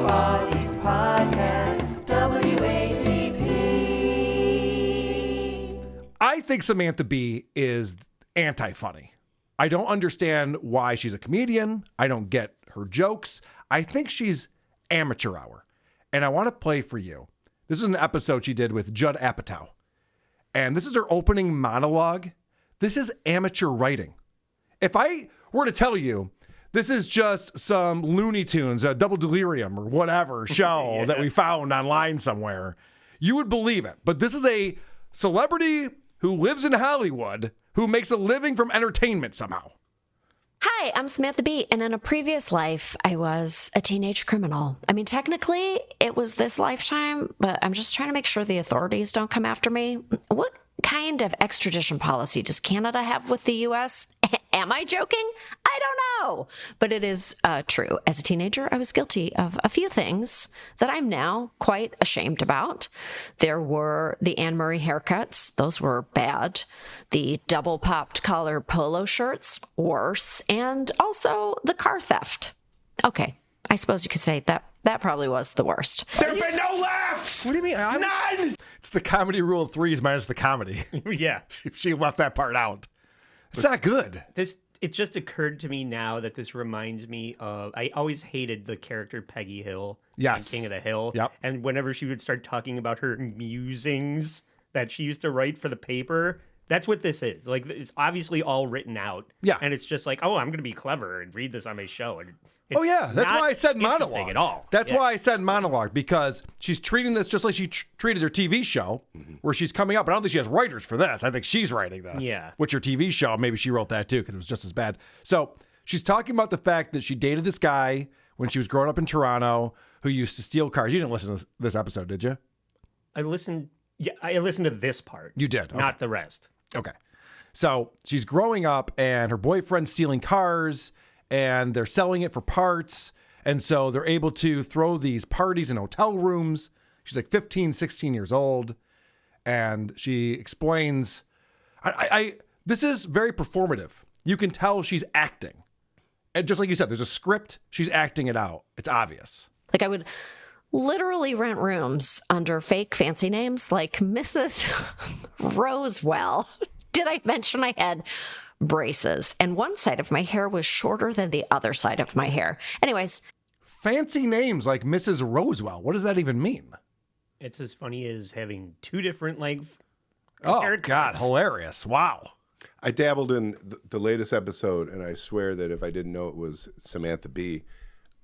Potties Podcast, WATP. I think Samantha Bee is anti-funny. I don't understand why she's a comedian. I don't get her jokes. I think she's amateur hour. And I want to play for you. This is an episode she did with Judd Apatow. And this is her opening monologue. This is amateur writing. If I were to tell you, this is just some Looney Tunes, a Double Delirium or whatever show that we found online somewhere, you would believe it. But this is a celebrity who lives in Hollywood who makes a living from entertainment somehow. Hi, I'm Samantha Bee, and in a previous life, I was a teenage criminal. I mean, technically, it was this lifetime, but I'm just trying to make sure the authorities don't come after me. What kind of extradition policy does Canada have with the U.S.? Am I joking? I don't know. But it is true. As a teenager, I was guilty of a few things that I'm now quite ashamed about. There were the Anne Murray haircuts. Those were bad. The double popped collar polo shirts, worse. And also the car theft. Okay, I suppose you could say that probably was the worst. There have been no laughs! What do you mean? None! It's the comedy rule of threes minus the comedy. Yeah. She left that part out. It's not good. It just occurred to me now that this reminds me of, I always hated the character Peggy Hill. Yes. On King of the Hill. Yep. And whenever she would start talking about her musings that she used to write for the paper, that's what this is. Like, it's obviously all written out. Yeah. And it's just like, oh, I'm going to be clever and read this on my show. And Oh, yeah. That's why I said monologue. At all. That's why I said monologue, because she's treating this just like she treated her TV show, where she's coming up. But I don't think she has writers for this. I think she's writing this. Yeah. Which her TV show, maybe she wrote that too, because it was just as bad. So she's talking about the fact that she dated this guy when she was growing up in Toronto who used to steal cars. You didn't listen to this episode, did you? I listened to this part. You did? Okay. Not the rest. Okay. So she's growing up and her boyfriend's stealing cars and they're selling it for parts. And so they're able to throw these parties in hotel rooms. She's like 15, 16 years old. And she explains, this is very performative. You can tell she's acting. And just like you said, there's a script. She's acting it out. It's obvious. Like, I would literally rent rooms under fake fancy names like Mrs. Rosewell. Did I mention I had braces? And one side of my hair was shorter than the other side of my hair. Anyways. Fancy names like Mrs. Rosewell. What does that even mean? It's as funny as having two different, like, oh, haircuts. God, hilarious. Wow. I dabbled in the latest episode, and I swear that if I didn't know it was Samantha Bee,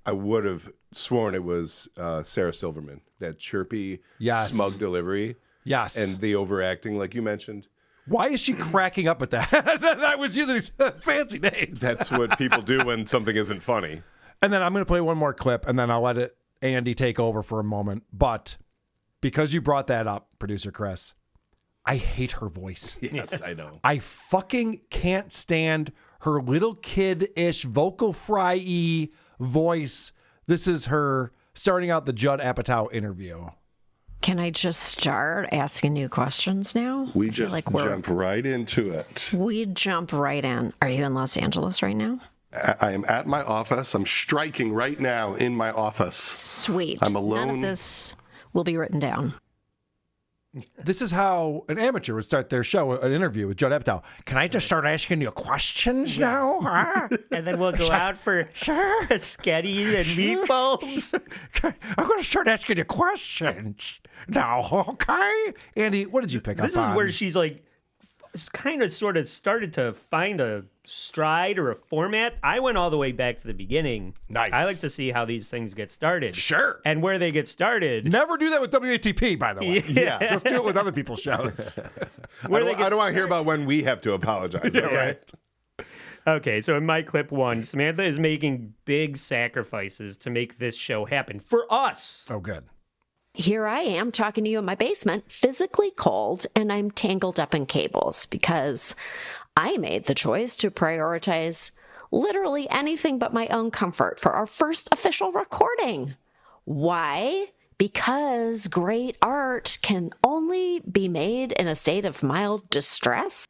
I would have sworn it was Sarah Silverman. That chirpy, smug delivery. Yes. And the overacting, like you mentioned. Why is she cracking up at that? I was using these fancy names. That's what people do when something isn't funny. And then I'm going to play one more clip, and then I'll let Andy take over for a moment. But because you brought that up, producer Chris, I hate her voice. Yes, I know. I fucking can't stand her little kid-ish vocal fry-y voice. This is her starting out the Judd Apatow interview. Can I just start asking you questions now? We just jump right into it. We jump right in. Are you in Los Angeles right now? I am at my office. I'm striking right now in my office. Sweet. I'm alone. None of this will be written down. This is how an amateur would start their show, an interview with Judd Apatow. Can I just start asking you questions now? Huh? And then we'll go out for spaghetti and meatballs. I'm going to start asking you questions now, okay? Andy, what did you pick up on? This is where she's like, kind of sort of started to find a stride or a format. I went all the way back to the beginning. Nice. I like to see how these things get started. Sure. And where they get started. Never do that with WATP, by the way. Yeah. Just do it with other people's shows. I don't want to hear about when we have to apologize. Yeah, right. Okay, so in my clip one, Samantha is making big sacrifices to make this show happen for us. Oh, good. Here I am talking to you in my basement, physically cold, and I'm tangled up in cables because I made the choice to prioritize literally anything but my own comfort for our first official recording. Why? Because great art can only be made in a state of mild distress.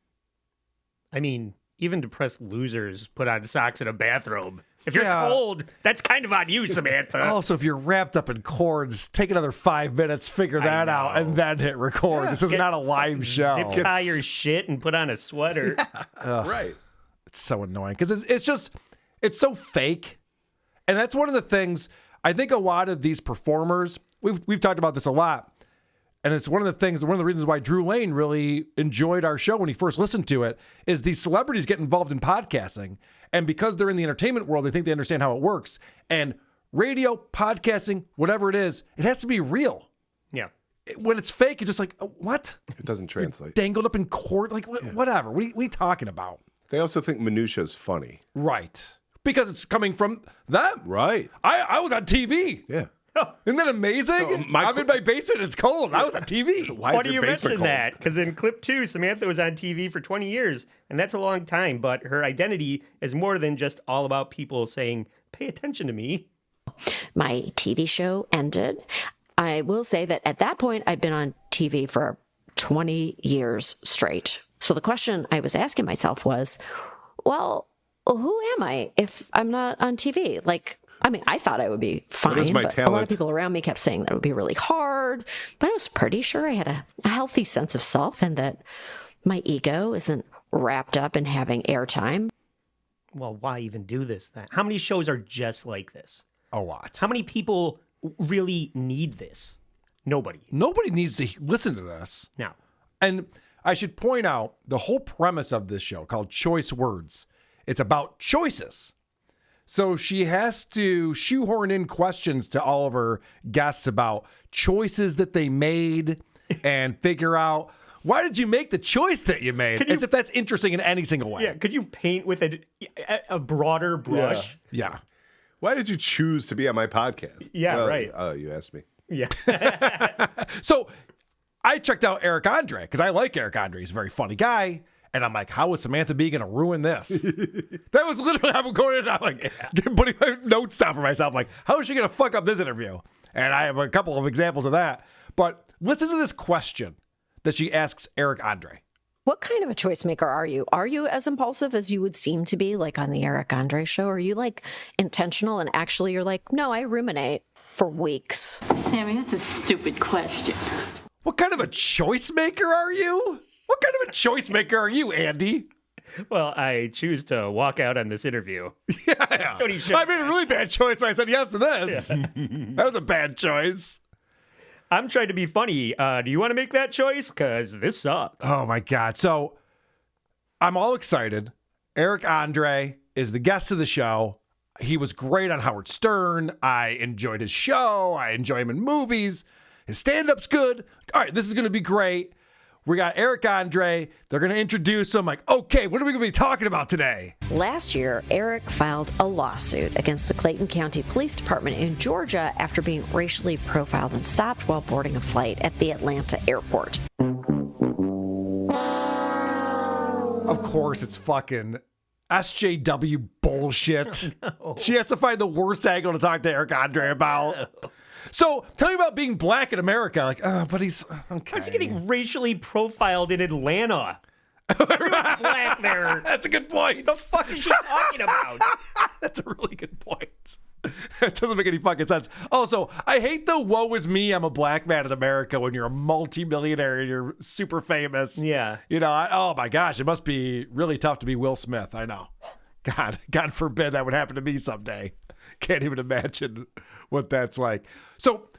I mean, even depressed losers put on socks in a bathrobe. If you're Yeah. cold, that's kind of on you, Samantha. Also, if you're wrapped up in cords, take another 5 minutes, figure that out, and then hit record. This is not a live show. Zip tie your shit and put on a sweater. Right. It's so annoying because it's so fake. And that's one of the things I think a lot of these performers, we've talked about this a lot. And it's one of the reasons why Drew Lane really enjoyed our show when he first listened to it is these celebrities get involved in podcasting. And because they're in the entertainment world, they think they understand how it works. And radio, podcasting, whatever it is, it has to be real. Yeah. When it's fake, you're just like, what? It doesn't translate. Dangled up in court? Like, whatever. What are you talking about? They also think minutia is funny. Right. Because it's coming from them. Right. I was on TV. Yeah. Isn't that amazing? So I'm in my basement. It's cold. I was on TV. Why Why is do your you basement mention cold? that? Because in clip 2, Samantha was on TV for 20 years, and that's a long time, but her identity is more than just all about people saying, pay attention to me. My TV show ended. I will say that at that point, I'd been on TV for 20 years straight. So the question I was asking myself was, well, who am I if I'm not on TV? Like, I mean, I thought I would be fine, is my but a lot talent? of people around me kept saying that it would be really hard. But I was pretty sure I had a healthy sense of self and that my ego isn't wrapped up in having airtime. Well, why even do this then? How many shows are just like this? A lot. How many people really need this? Nobody. Nobody needs to listen to this. Now, And I should point out the whole premise of this show called Choice Words. It's about choices. So she has to shoehorn in questions to all of her guests about choices that they made and figure out, why did you make the choice that you made? As if that's interesting in any single way. yeah, could you paint with a broader brush? Yeah. Why did you choose to be on my podcast? Yeah, Well, right. You asked me. Yeah. So I checked out Eric Andre because I like Eric Andre. He's a very funny guy. And I'm like, how is Samantha Bee going to ruin this? That was literally, I'm going in, I'm like, putting my notes down for myself. Like, how is she going to fuck up this interview? And I have a couple of examples of that. But listen to this question that she asks Eric Andre. What kind of a choice maker are you? Are you as impulsive as you would seem to be, like on the Eric Andre show? Are you like intentional and actually you're like, no, I ruminate for weeks? Sammy, that's a stupid question. What kind of a choice maker are you? What kind of a choice maker are you, Andy? Well, I choose to walk out on this interview. Yeah. That's what he should I made a really bad choice when I said yes to this. That was a bad choice. I'm trying to be funny. Do you want to make that choice? Because this sucks. Oh, my God. So I'm all excited. Eric Andre is the guest of the show. He was great on Howard Stern. I enjoyed his show. I enjoy him in movies. His stand-up's good. All right, this is going to be great. We got Eric Andre. They're going to introduce him. Like, okay, what are we going to be talking about today? Last year, Eric filed a lawsuit against the Clayton County Police Department in Georgia after being racially profiled and stopped while boarding a flight at the Atlanta airport. Of course, it's fucking SJW bullshit. No. She has to find the worst angle to talk to Eric Andre about. No. So tell me about being black in America. Like, but he's okay. How's he getting racially profiled in Atlanta? Black there. That's a good point. The fuck is she talking about? That's a really good point. That doesn't make any fucking sense. Also, I hate the woe is me, I'm a black man in America when you're a multimillionaire and you're super famous. Yeah. You know, oh my gosh, it must be really tough to be Will Smith. I know. God forbid that would happen to me someday. Can't even imagine what that's like. So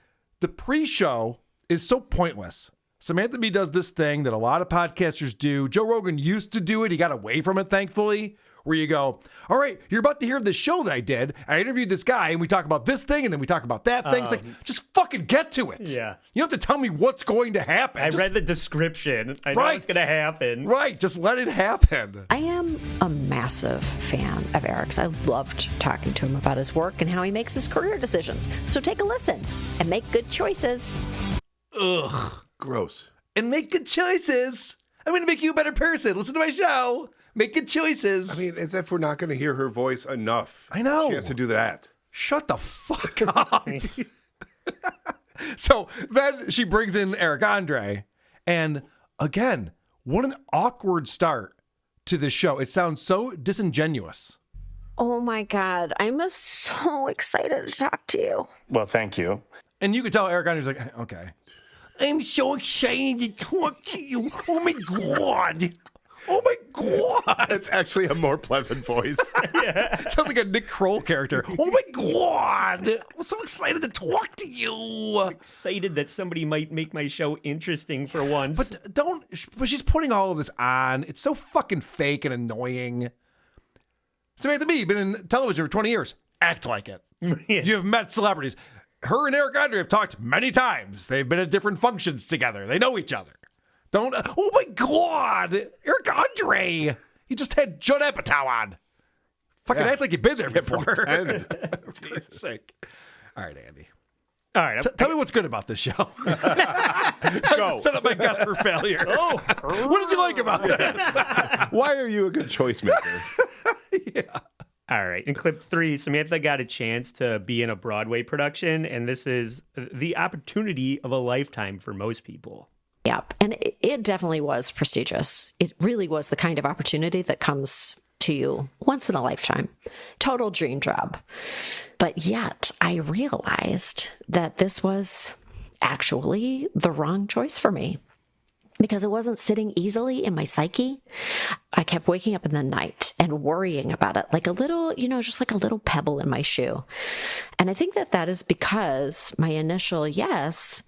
the pre-show is so pointless. Samantha Bee does this thing that a lot of podcasters do. Joe Rogan used to do it. He got away from it, thankfully, where you go, all right, you're about to hear this show that I did. I interviewed this guy and we talk about this thing and then we talk about that thing. It's like, just fucking get to it. Yeah. You don't have to tell me what's going to happen. I read the description. I know what's going to happen. Right. Just let it happen. I am a massive fan of Eric's. I loved talking to him about his work and how he makes his career decisions. So take a listen and make good choices. Ugh. Gross. And make good choices. I'm going to make you a better person. Listen to my show. Make good choices. I mean, as if we're not going to hear her voice enough. I know. She has to do that. Shut the fuck up. So then she brings in Eric Andre. And again, what an awkward start to this show. It sounds so disingenuous. Oh my God. I'm so excited to talk to you. Well, thank you. And you could tell Eric Andre's like, okay. I'm so excited to talk to you. Oh my God. Oh my God. It's actually a more pleasant voice. Sounds like a Nick Kroll character. Oh my God. I'm so excited to talk to you. Excited that somebody might make my show interesting for once. But she's putting all of this on. It's so fucking fake and annoying. Samantha Bee, been in television for 20 years. Act like it. You have met celebrities. Her and Eric Andre have talked many times. They've been at different functions together. They know each other. Oh my God. Eric Andre. He just had Judd Apatow on. Fucking act like you've been there before. For Jesus sake. All right, Andy. All right. Tell me what's good about this show. Go. Set up my guess for failure. Oh. What did you like about this? Why are you a good choice maker? Yeah. All right. In clip 3, Samantha got a chance to be in a Broadway production, and this is the opportunity of a lifetime for most people. Yep. And it definitely was prestigious. It really was the kind of opportunity that comes to you once in a lifetime. Total dream job. But yet I realized that this was actually the wrong choice for me because it wasn't sitting easily in my psyche. I kept waking up in the night and worrying about it like a little, just like a little pebble in my shoe. And I think that is because my initial yes,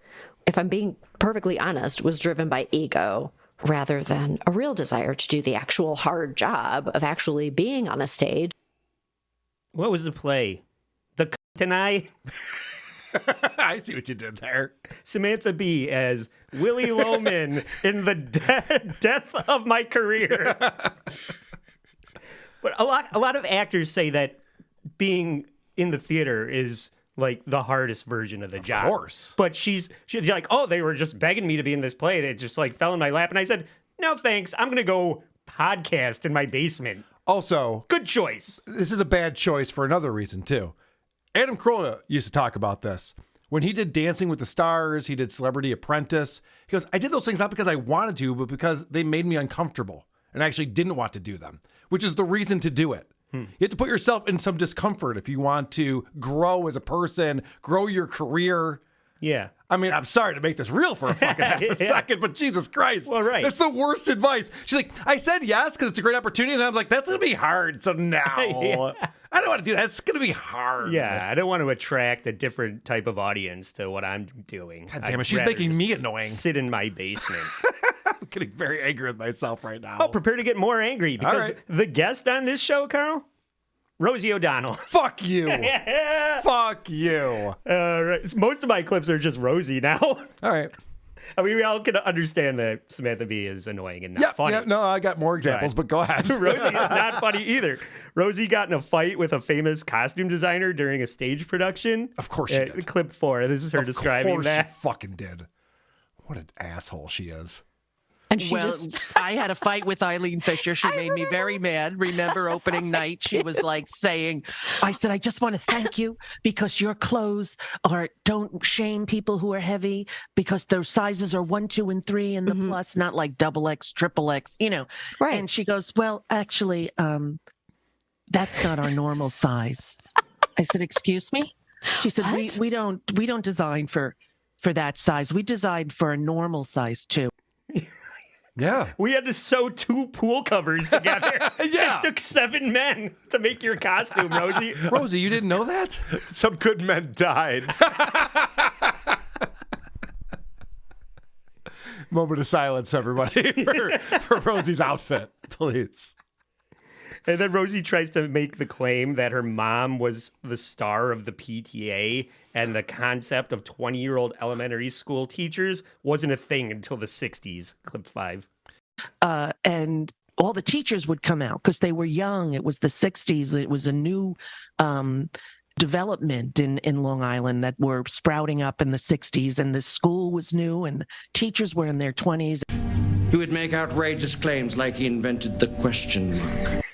if I'm being perfectly honest, was driven by ego rather than a real desire to do the actual hard job of actually being on a stage. What was the play? The Cunt and I? I see what you did there. Samantha Bee as Willie Loman in the death of my career. But a lot of actors say that being in the theater is like the hardest version of the job. Of course. But she's like, oh, they were just begging me to be in this play. They just like fell in my lap. And I said, no, thanks. I'm going to go podcast in my basement. Also, Good choice. this is a bad choice for another reason, too. Adam Carolla used to talk about this. When he did Dancing with the Stars, he did Celebrity Apprentice. He goes, I did those things not because I wanted to, but because they made me uncomfortable. And I actually didn't want to do them, which is the reason to do it. You have to put yourself in some discomfort if you want to grow as a person, grow your career. Yeah. I mean, I'm sorry to make this real for a fucking half a second, but Jesus Christ. Well, right. That's the worst advice. She's like, I said yes because it's a great opportunity. And I'm like, that's going to be hard. So now Yeah. I don't want to do that. It's going to be hard. Yeah. I don't want to attract a different type of audience to what I'm doing. God damn it. I'd She's rather making just me annoying. sit in my basement. I'm getting very angry with myself right now. Oh, prepare to get more angry because right. the guest on this show, Carl, Rosie O'Donnell. Fuck you. Fuck you. Right. Most of my clips are just Rosie now. All right. I mean, we all can understand that Samantha Bee is annoying and not funny. Yeah, no, I got more examples, Right. but go ahead. Rosie is not funny either. Rosie got in a fight with a famous costume designer during a stage production. Of course she did. Clip 4. This is her describing Of course that. she fucking did. What an asshole she is. And she Well, just, I had a fight with Eileen Fisher. She made me very mad. Remember opening night? She was like saying, I said, I just want to thank you because your clothes don't shame people who are heavy because their sizes are 1, 2, and 3 in the plus, not like double X, triple X, Right. And she goes, well, actually, that's not our normal size. I said, excuse me? She said, we don't design for that size. We design for a normal size too. Yeah. We had to sew 2 pool covers together. Yeah. It took 7 men to make your costume, Rosie. Rosie, you didn't know that? Some good men died. Moment of silence, everybody, for Rosie's outfit, please. And then Rosie tries to make the claim that her mom was the star of the PTA and the concept of 20-year-old elementary school teachers wasn't a thing until the 60s. Clip 5. And all the teachers would come out because they were young. It was the 60s. It was a new development in Long Island that were sprouting up in the 60s. And the school was new and the teachers were in their 20s. He would make outrageous claims like he invented the question mark.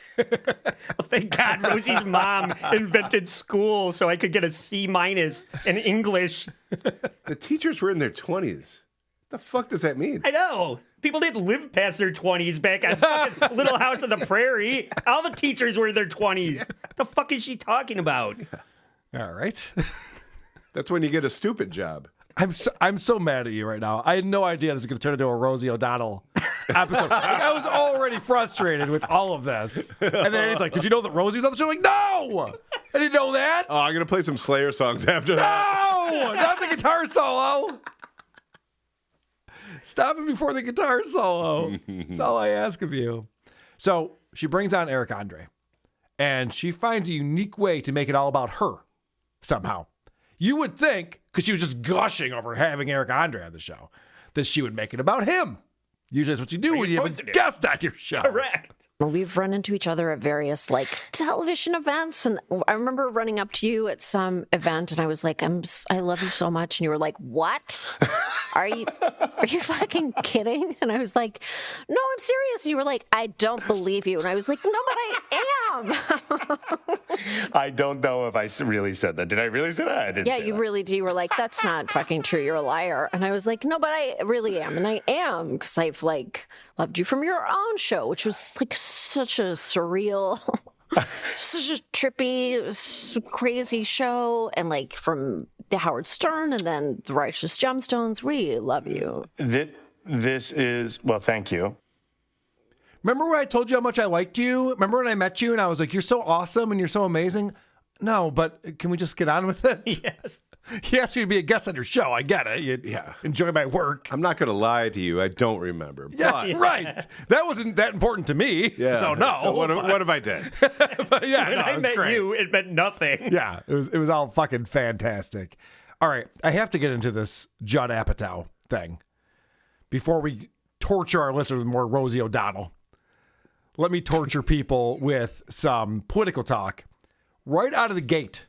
Thank God Rosie's mom invented school so I could get a C- in English. The teachers were in their 20s. The fuck does that mean? I know. People didn't live past their 20s back on fucking Little House on the Prairie. All the teachers were in their 20s. The fuck is she talking about? All right. That's when you get a stupid job. I'm so mad at you right now. I had no idea this was going to turn into a Rosie O'Donnell episode. Like, I was already frustrated with all of this. And then it's like, did you know that Rosie was on the show? Like, no! I didn't know that. Oh, I'm going to play some Slayer songs after that. No! Not the guitar solo. Stop it before the guitar solo. That's all I ask of you. So she brings on Eric Andre, and she finds a unique way to make it all about her somehow. You would think, because she was just gushing over having Eric Andre on the show, that she would make it about him. Usually that's what you do when you have a guest on your show. Correct. Well, we've run into each other at various television events, and I remember running up to you at some event, and I was like, "I love you so much," and you were like, "What? Are you fucking kidding?" And I was like, "No, I'm serious." And you were like, "I don't believe you," and I was like, "No, but I am." I don't know if I really said that. Did I really say that? I didn't. Yeah, say you that. really do. You were like, "That's not fucking true. You're a liar." And I was like, "No, but I really am," and I am because I've loved you from your own show, which was such a surreal, such a trippy, crazy show, and from the Howard Stern and then the Righteous Gemstones. We love you. This is thank you. Remember when I told you how much I liked you? Remember when I met you and I was like, "You're so awesome and you're so amazing"? No, but can we just get on with it? Yes. He asked me to be a guest on your show. I get it. You enjoy my work. I'm not going to lie to you. I don't remember. Yeah, right. That wasn't that important to me. Yeah. So no. So what if I did? But yeah, When I met you, it meant nothing. Yeah, it was all fucking fantastic. All right, I have to get into this Judd Apatow thing before we torture our listeners with more Rosie O'Donnell. Let me torture people with some political talk right out of the gate.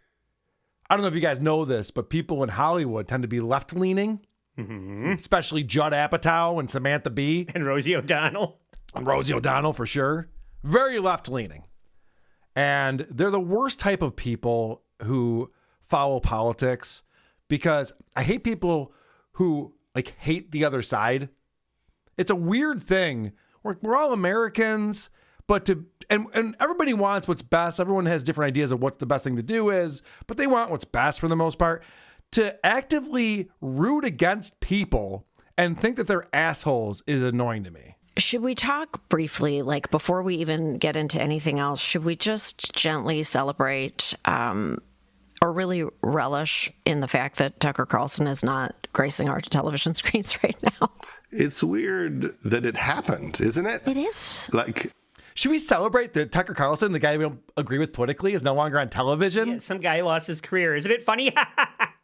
I don't know if you guys know this, but people in Hollywood tend to be left-leaning, especially Judd Apatow and Samantha Bee. And Rosie O'Donnell. And Rosie O'Donnell, for sure. Very left-leaning. And they're the worst type of people who follow politics because I hate people who hate the other side. It's a weird thing. We're all Americans, but and everybody wants what's best. Everyone has different ideas of what the best thing to do is, but they want what's best for the most part. To actively root against people and think that they're assholes is annoying to me. Should we talk briefly, before we even get into anything else, should we just gently celebrate or really relish in the fact that Tucker Carlson is not gracing our television screens right now? It's weird that it happened, isn't it? It is. Should we celebrate that Tucker Carlson, the guy we don't agree with politically, is no longer on television? Yeah, some guy lost his career. Isn't it funny?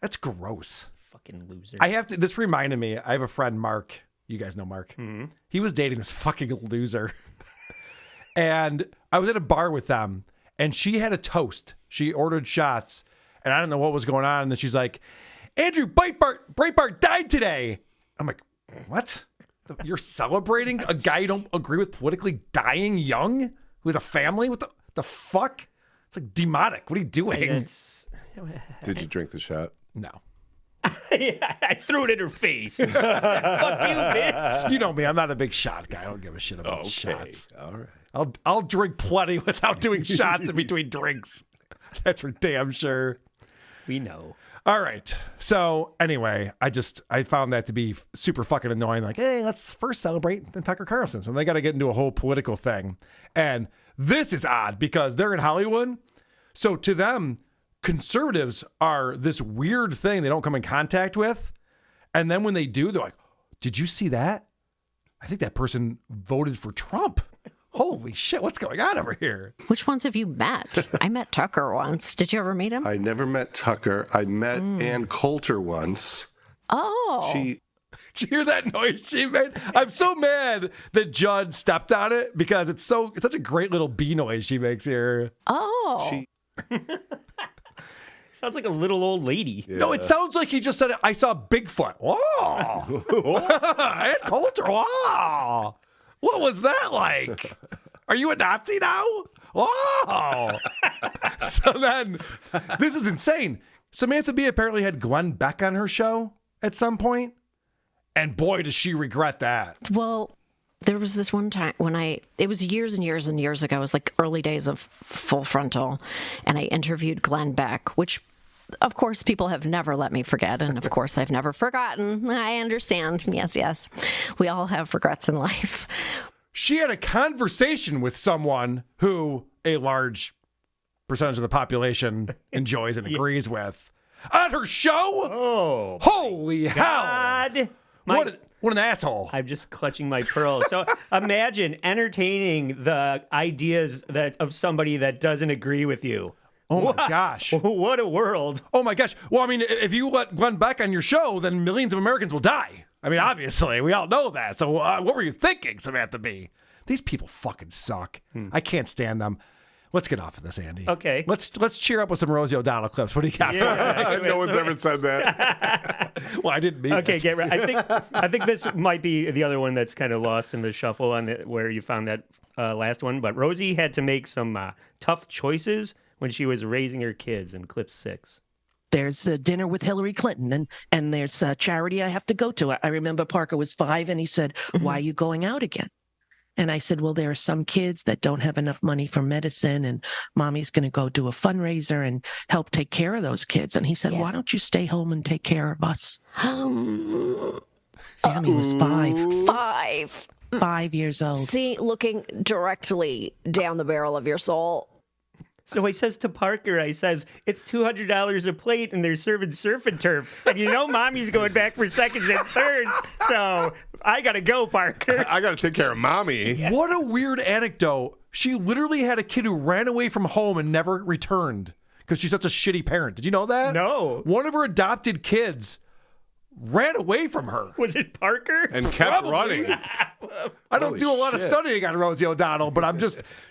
That's gross. Fucking loser. This reminded me, I have a friend, Mark. You guys know Mark. Mm-hmm. He was dating this fucking loser. And I was at a bar with them, and she had a toast. She ordered shots, and I don't know what was going on. And then she's like, "Andrew Breitbart died today." I'm like, "What? You're celebrating a guy you don't agree with politically dying young who has a family? What the fuck? It's demonic. What are you doing?" Did you drink the shot? No. Yeah, I threw it in her face. Fuck you, bitch. You know me. I'm not a big shot guy. I don't give a shit about shots. All right. I'll drink plenty without doing shots in between drinks. That's for damn sure. We know. All right. So anyway, I found that to be super fucking annoying. Hey, let's first celebrate the Tucker Carlson. So they got to get into a whole political thing. And this is odd because they're in Hollywood. So to them, conservatives are this weird thing they don't come in contact with. And then when they do, they're like, "Did you see that? I think that person voted for Trump. Holy shit, what's going on over here?" Which ones have you met? I met Tucker once. Did you ever meet him? I never met Tucker. I met Ann Coulter once. Oh. Did you hear that noise she made? I'm so mad that Judd stepped on it because it's such a great little bee noise she makes here. Oh. Sounds like a little old lady. Yeah. No, it sounds like he just said, "I saw Bigfoot." Oh, Ann Coulter. Wow. What was that like? Are you a Nazi now? Oh. So then, this is insane. Samantha Bee apparently had Glenn Beck on her show at some point. And boy, does she regret that. Well, there was this one time when it was years and years and years ago. It was like early days of Full Frontal. And I interviewed Glenn Beck, which, of course, people have never let me forget. And of course, I've never forgotten. I understand. Yes. We all have regrets in life. She had a conversation with someone who a large percentage of the population enjoys and agrees with on her show. Oh, holy God. hell! What an asshole! I'm just clutching my pearls. So imagine entertaining the ideas of somebody that doesn't agree with you. Oh my gosh! What a world! Oh my gosh! Well, I mean, if you let Glenn Beck on your show, then millions of Americans will die. I mean, obviously, we all know that. So what were you thinking, Samantha Bee? These people fucking suck. I can't stand them. Let's get off of this, Andy. Okay. Let's cheer up with some Rosie O'Donnell clips. What do you got? No one's ever said that. Well, I didn't mean Okay, it. get ready. I think this might be the other one that's kind of lost in the shuffle on where you found that last one. But Rosie had to make some tough choices when she was raising her kids in clip 6. There's a dinner with Hillary Clinton, and there's a charity I have to go to. I remember Parker was 5, and he said, "Why are you going out again?" And I said, well, there are some kids that don't have enough money for medicine, and mommy's going to go do a fundraiser and help take care of those kids. And he said, why don't you stay home and take care of us? Sammy was 5. 5 years old. See, looking directly down the barrel of your soul. So I says to Parker, I says, it's $200 a plate and they're serving surf and turf. And you know mommy's going back for seconds and thirds. So I got to go, Parker. I got to take care of mommy. Yeah. What a weird anecdote. She literally had a kid who ran away from home and never returned because she's such a shitty parent. Did you know that? No. One of her adopted kids ran away from her. Was it Parker? And kept running. I don't do a lot of studying on Rosie O'Donnell, but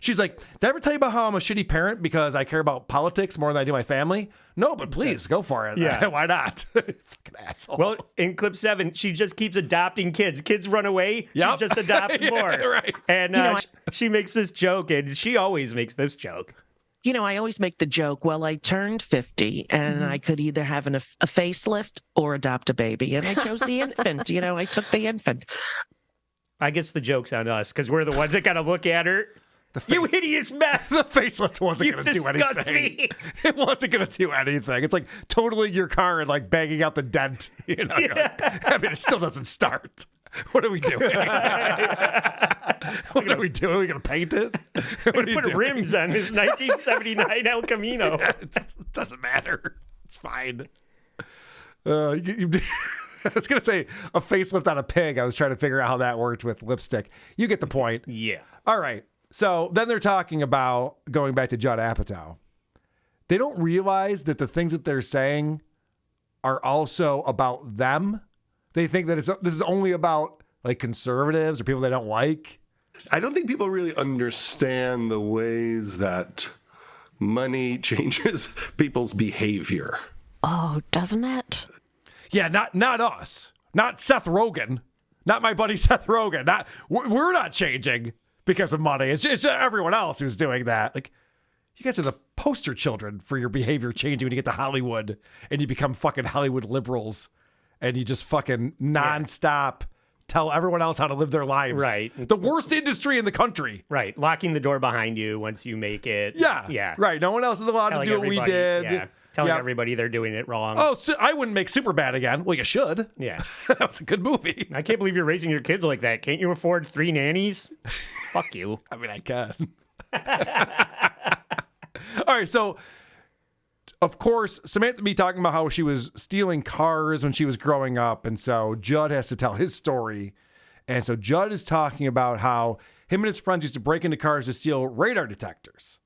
she's like, did I ever tell you about how I'm a shitty parent because I care about politics more than I do my family? No, but please, go for it. Yeah. Why not? Fucking asshole. Well, in clip 7, she just keeps adopting kids. Kids run away, she just adopts more. Right. And she makes this joke, and she always makes this joke. You know, I always make the joke, well, I turned 50 and I could either have a facelift or adopt a baby. And I chose the infant. I took the infant. I guess the joke's on us because we're the ones that got to look at her. You hideous mess. The facelift wasn't going to do disgust anything. me. It wasn't going to do anything. It's like totaling your car and like banging out the dent. You're like, I mean, it still doesn't start. What are we doing? What are we doing? Are we going to paint it? We're going to put rims on his 1979 El Camino. It doesn't matter. It's fine. I was going to say a facelift on a pig. I was trying to figure out how that worked with lipstick. You get the point. Yeah. All right. So then they're talking about going back to Judd Apatow. They don't realize that the things that they're saying are also about them. They think that this is only about like conservatives or people they don't like. I don't think people really understand the ways that money changes people's behavior. Oh, doesn't it? Yeah, not us. Not Seth Rogen. Not my buddy Seth Rogen. We're not changing because of money. It's just everyone else who's doing that. Like, you guys are the poster children for your behavior changing when you get to Hollywood and you become fucking Hollywood liberals and you just fucking nonstop tell everyone else how to live their lives. Right. The worst industry in the country. Right. Locking the door behind you once you make it. Yeah. Yeah. Right. No one else is allowed to do what we did. Yeah. Telling everybody they're doing it wrong. Oh, so I wouldn't make Superbad again. Well, you should. Yeah. That was a good movie. I can't believe you're raising your kids like that. Can't you afford 3 nannies? Fuck you. I mean, I can. All right. So, of course, Samantha Bee talking about how she was stealing cars when she was growing up. And so Judd has to tell his story. And so Judd is talking about how him and his friends used to break into cars to steal radar detectors.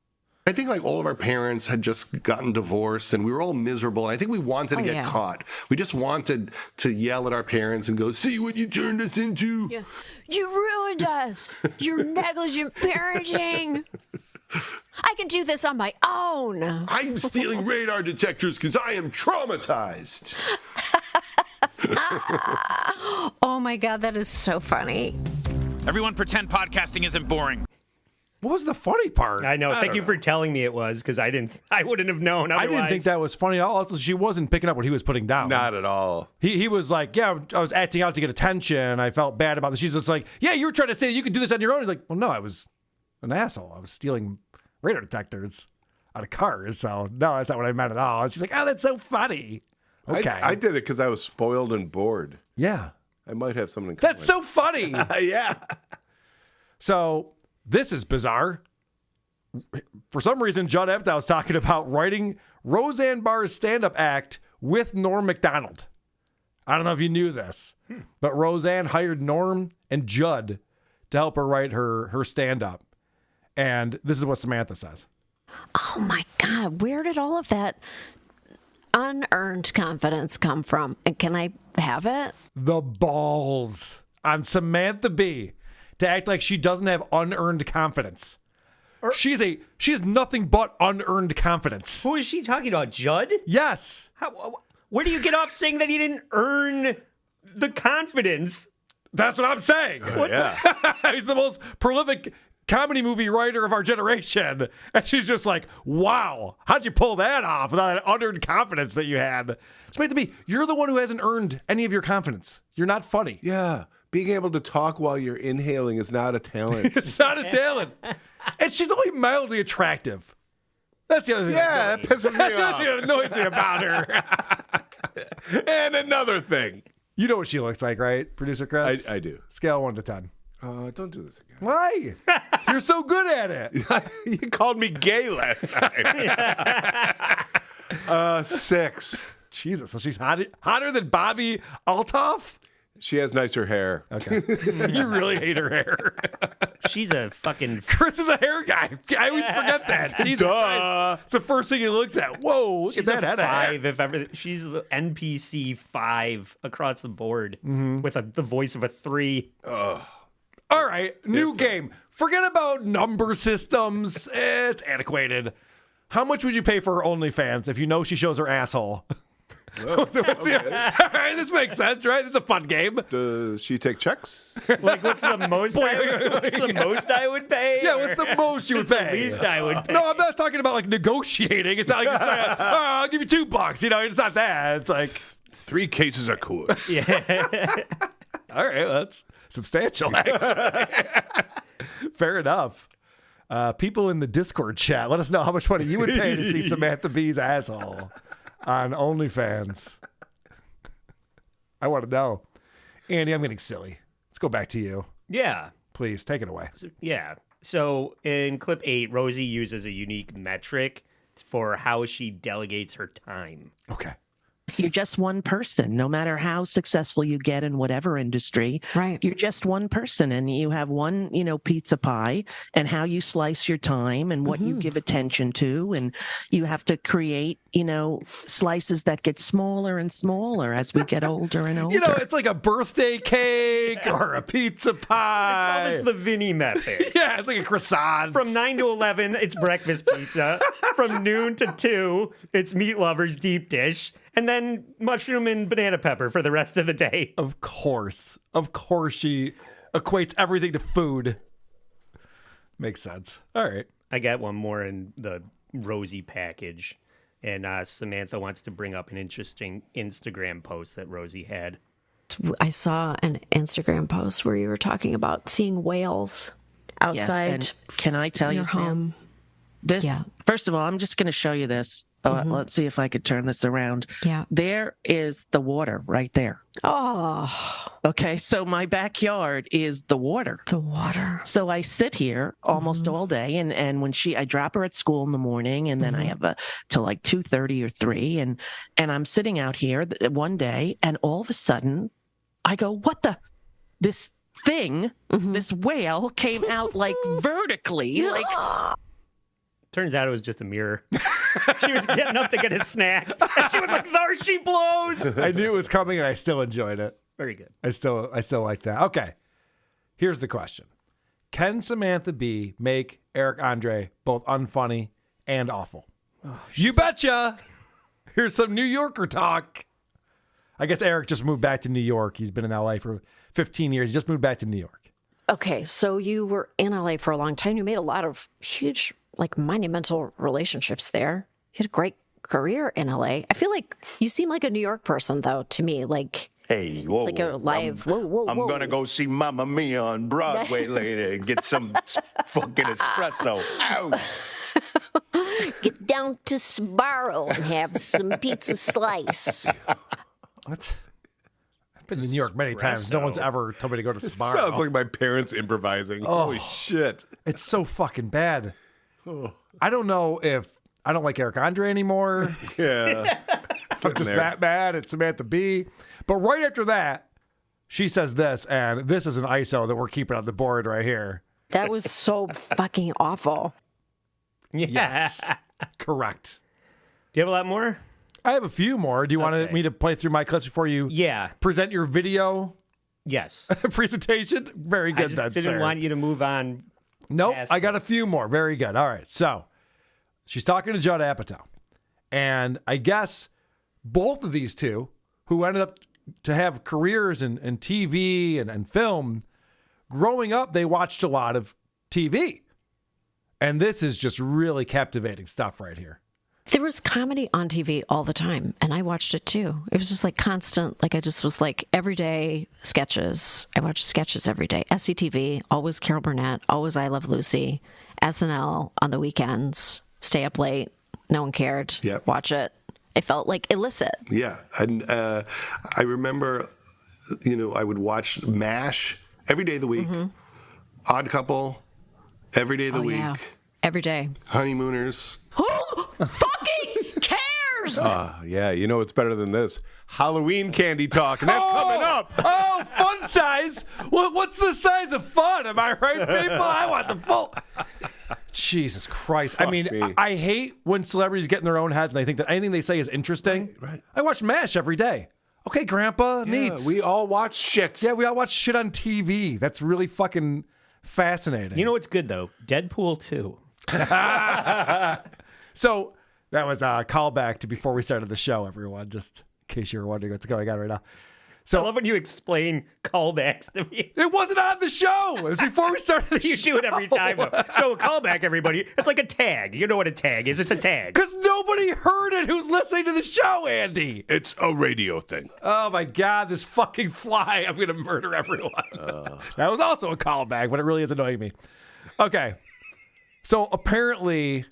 I think like all of our parents had just gotten divorced and we were all miserable. And I think we wanted to get caught. We just wanted to yell at our parents and go, see what you turned us into. Yeah. You ruined us. Your negligent parenting. I can do this on my own. I'm stealing radar detectors because I am traumatized. Oh my God, that is so funny. Everyone pretend podcasting isn't boring. What was the funny part? I know. Thank you for telling me it was, because I wouldn't have known. Otherwise. I didn't think that was funny at all. Also, she wasn't picking up what he was putting down. Not at all. He was like, yeah, I was acting out to get attention. I felt bad about this. She's just like, yeah, you were trying to say you could do this on your own. He's like, well, no, I was an asshole. I was stealing radar detectors out of cars. So no, that's not what I meant at all. And she's like, oh, that's so funny. Okay. I did it because I was spoiled and bored. Yeah. I might have something in common. That's so funny. Yeah. So this is bizarre. For some reason, Judd Apatow was talking about writing Roseanne Barr's stand-up act with Norm Macdonald. I don't know if you knew this, but Roseanne hired Norm and Judd to help her write her stand-up. And this is what Samantha says. Oh my God, where did all of that unearned confidence come from? And can I have it? The balls on Samantha Bee to act like she doesn't have unearned confidence. She has nothing but unearned confidence. Who is she talking about? Judd? Yes. Where do you get off saying that he didn't earn the confidence? That's what I'm saying. Yeah. He's the most prolific comedy movie writer of our generation. And she's just like, wow, how'd you pull that off without that unearned confidence that you had? Samantha Bee, you're the one who hasn't earned any of your confidence. You're not funny. Yeah. Being able to talk while you're inhaling is not a talent. It's not a talent. And she's only mildly attractive. That's the other thing. Yeah, that pisses me That's off. what annoys me about her. And another thing. You know what she looks like, right, producer Chris? I do. Scale 1 to 10. Don't do this again. Why? You're so good at it. You called me gay last time. 6. Jesus, so she's hotter than Bobby Altoff? She has nicer hair. Okay. You really hate her hair. She's a fucking... Chris is a hair guy. I always forget that. Jesus Christ. It's the first thing he looks at. Whoa, look at that head of hair. 5, if ever. She's the NPC 5 across the board with the voice of a 3. All right, new game. Forget about number systems. It's antiquated. How much would you pay for her OnlyFans if you know she shows her asshole? All right, this makes sense, right? It's a fun game. Does she take checks? Like, what's the most? Most I would pay? Yeah, what's the most you would What's pay? the least I would pay? No, I'm not talking about like negotiating. It's not like you're saying, I'll give you $2. You know, it's not that. It's like 3 cases of Coors. Yeah. All right, well, that's substantial, actually. Fair enough. People in the Discord chat, let us know how much money you would pay to see Samantha Bee's asshole on OnlyFans. I want to know. Andy, I'm getting silly. Let's go back to you. Yeah. Please, take it away. So in clip 8, Rosie uses a unique metric for how she delegates her time. Okay. You're just one person, no matter how successful you get in whatever industry. Right. You're just one person, and you have one, pizza pie, and how you slice your time and what you give attention to. And you have to create, slices that get smaller and smaller as we get older and older. It's like a birthday cake or a pizza pie. I call this the Vinny method. Yeah, it's like a croissant. From 9 to 11, it's breakfast pizza. From noon to 2, it's Meat Lover's deep dish. And then mushroom and banana pepper for the rest of the day. Of course she equates everything to food. Makes sense. All right. I got one more in the Rosie package. And Samantha wants to bring up an interesting Instagram post that Rosie had. I saw an Instagram post where you were talking about seeing whales outside. Yes, and can I tell you, home? Sam? First of all, I'm just going to show you this. Let's see if I could turn this around. Yeah. There is the water right there. Oh. Okay, so my backyard is the water. The water. So I sit here almost all day, and when I drop her at school in the morning, and then I have till like 2:30 or 3, and I'm sitting out here one day, and all of a sudden, I go, this thing, this whale came out like vertically, like. Turns out it was just a mirror. She was getting up to get a snack, and she was like, "There she blows." I knew it was coming, and I still enjoyed it. Very good. I still like that. Okay. Here's the question. Can Samantha Bee make Eric Andre both unfunny and awful? Oh, you betcha. Here's some New Yorker talk. I guess Eric just moved back to New York. He's been in LA for 15 years. He just moved back to New York. Okay, so you were in LA for a long time. You made a lot of huge, like, monumental relationships there. You had a great career in LA. I feel like you seem like a New York person, though, to me. Like, Hey, whoa. like a live. Whoa. I'm going to go see Mamma Mia on Broadway later and get some fucking espresso. Ow. Get down to Sbarro and have some pizza slice. What? I've been to New York many times. No one's ever told me to go to Sbarro. Sounds like my parents improvising. Holy shit. It's so fucking bad. I don't know if I don't like Eric Andre anymore. Yeah. I'm just that bad at Samantha Bee. But right after that, she says this, and this is an ISO that we're keeping on the board right here. That was so fucking awful. Yes. Correct. Do you have a lot more? I have a few more. Do you want me to play through my clips before you present your video Yes. presentation? Very good, I just didn't want you to move on. Nope, I got a few more. Very good. All right, so she's talking to Judd Apatow. And I guess both of these two, who ended up to have careers in TV and film, growing up, they watched a lot of TV. And this is just really captivating stuff right here. There was comedy on TV all the time, and I watched it too. It was just like constant, like I just was like everyday sketches. I watched sketches every day. SCTV, always Carol Burnett, always I Love Lucy, SNL on the weekends, stay up late, no one cared, watch it. It felt like illicit. Yeah, and I remember, I would watch MASH every day of the week, Odd Couple every day of the week. Yeah. Every day. Honeymooners. Who fucking cares? Yeah, you know what's better than this? Halloween candy talk, and that's coming up. Oh, fun size. What's the size of fun? Am I right, people? I want the full. Jesus Christ. I mean, I hate when celebrities get in their own heads and they think that anything they say is interesting. Right. I watch MASH every day. Okay, Grandpa, neat. We all watch shit. Yeah, we all watch shit on TV. That's really fucking fascinating. You know what's good, though? Deadpool 2. So that was a callback to before we started the show, everyone, just in case you were wondering what's going on right now. So I love when you explain callbacks to me. It wasn't on the show. It was before we started the You show. do it every time. So a callback, everybody. It's like a tag. You know what a tag is. It's a tag. Because nobody heard it who's listening to the show, Andy. It's a radio thing. Oh, my God, this fucking fly. I'm going to murder everyone. That was also a callback, but it really is annoying me. Okay. So apparently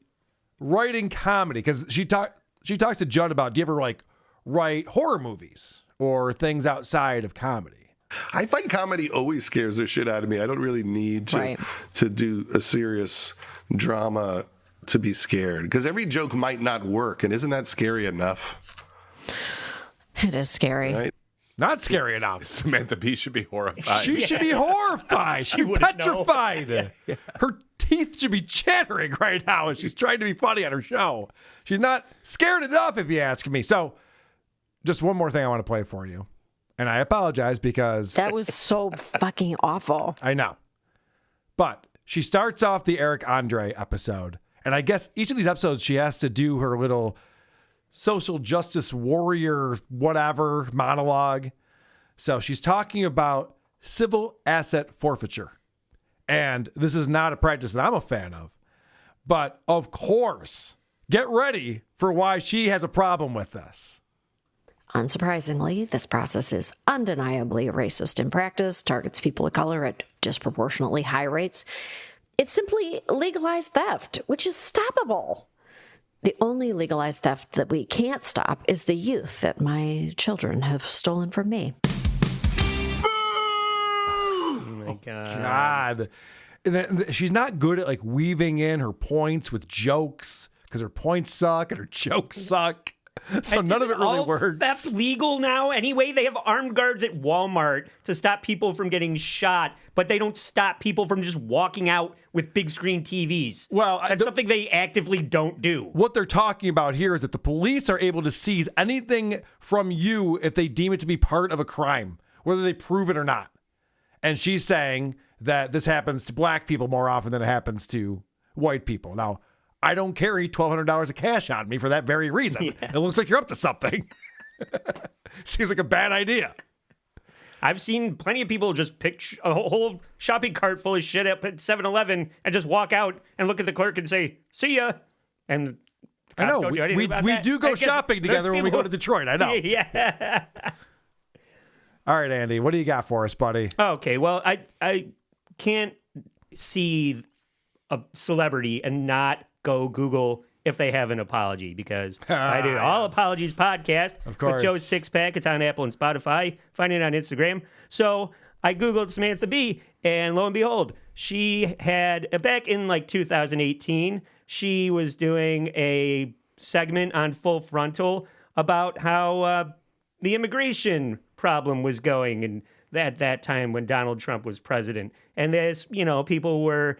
writing comedy, because she talks to Judd about, do you ever write horror movies or things outside of comedy? I find comedy always scares the shit out of me. I don't really need to do a serious drama to be scared, because every joke might not work, and isn't that scary enough? It is scary. Right? Not scary enough. Samantha Bee should be horrified. She should be horrified. She'd be petrified. Her teeth should be chattering right now as she's trying to be funny on her show. She's not scared enough, if you ask me. So just one more thing I want to play for you. And I apologize because that was so fucking awful. I know. But she starts off the Eric Andre episode. And I guess each of these episodes, she has to do her little social justice warrior, whatever monologue. So she's talking about civil asset forfeiture. And this is not a practice that I'm a fan of. But of course, get ready for why she has a problem with this. Unsurprisingly, this process is undeniably racist in practice, targets people of color at disproportionately high rates. It's simply legalized theft, which is stoppable. The only legalized theft that we can't stop is the youth that my children have stolen from me. Oh my God. And then she's not good at weaving in her points with jokes because her points suck and her jokes suck. So none of it really works. That's legal now. Anyway, they have armed guards at Walmart to stop people from getting shot, but they don't stop people from just walking out with big screen TVs. Well, that's something they actively don't do. What they're talking about here is that the police are able to seize anything from you if they deem it to be part of a crime, whether they prove it or not. And she's saying that this happens to black people more often than it happens to white people. Now, I don't carry $1,200 of cash on me for that very reason. Yeah. It looks like you're up to something. Seems like a bad idea. I've seen plenty of people just pick a whole shopping cart full of shit up at 7-Eleven and just walk out and look at the clerk and say, "See ya." And I know don't do anything we about that. do go shopping together when we go to Detroit. I know. Yeah. All right, Andy, what do you got for us, buddy? Okay, well, I can't see a celebrity and not go Google if they have an apology, because I did All Apologies podcast Of course. with Joe's Six Pack. It's on Apple and Spotify. Find it on Instagram. So I Googled Samantha Bee, and lo and behold, she had, back in like 2018, she was doing a segment on Full Frontal about how the immigration problem was going, and at that time when Donald Trump was president. And there's, people were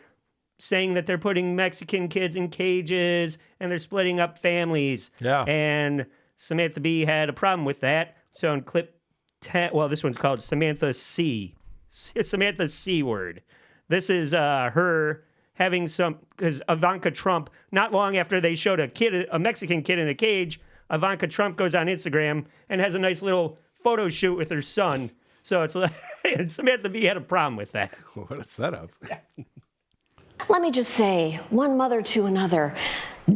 saying that they're putting Mexican kids in cages and they're splitting up families. Yeah. And Samantha Bee had a problem with that. So in clip 10, well, this one's called Samantha C. Samantha C word. This is her having because Ivanka Trump, not long after they showed a Mexican kid in a cage, Ivanka Trump goes on Instagram and has a nice little photo shoot with her son. So it's like, and Samantha Bee had a problem with that. What a setup. Let me just say, one mother to another,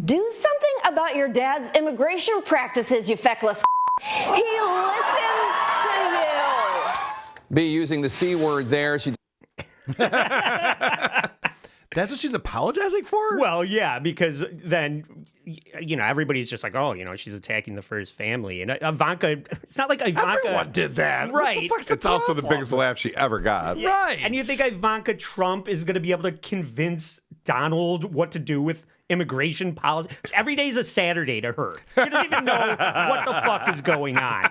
do something about your dad's immigration practices, you feckless. He listens to you. Be using the C word there. She That's what she's apologizing for? Well, yeah, because then, everybody's just like, oh, she's attacking the first family. And Ivanka, it's not like Ivanka. Everyone did that. Right. What the fuck's the It's also the problem? biggest laugh she ever got. Yeah. Right. And you think Ivanka Trump is going to be able to convince Donald what to do with immigration policy? Every day's a Saturday to her. She doesn't even know what the fuck is going on.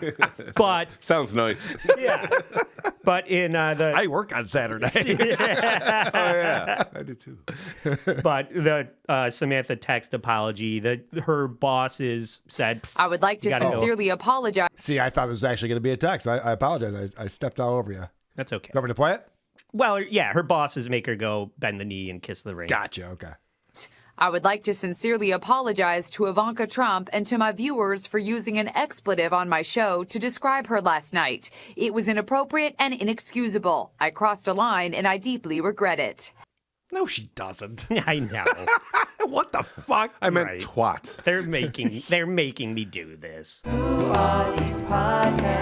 But Sounds nice. yeah. But in I work on Saturday. Oh, yeah. I do too. but the Samantha text apology, her bosses said, I would like to gotta go. sincerely apologize. See, I thought this was actually going to be a text. I apologize. I stepped all over you. that's okay. You want me to play it? Well, yeah, her bosses make her go bend the knee and kiss the ring. Gotcha. Okay. I would like to sincerely apologize to Ivanka Trump and to my viewers for using an expletive on my show to describe her last night. It was inappropriate and inexcusable. I crossed a line and I deeply regret it. No, she doesn't. I know. What the fuck? I meant Right. twat. They're making me do this. Who are these podcasts?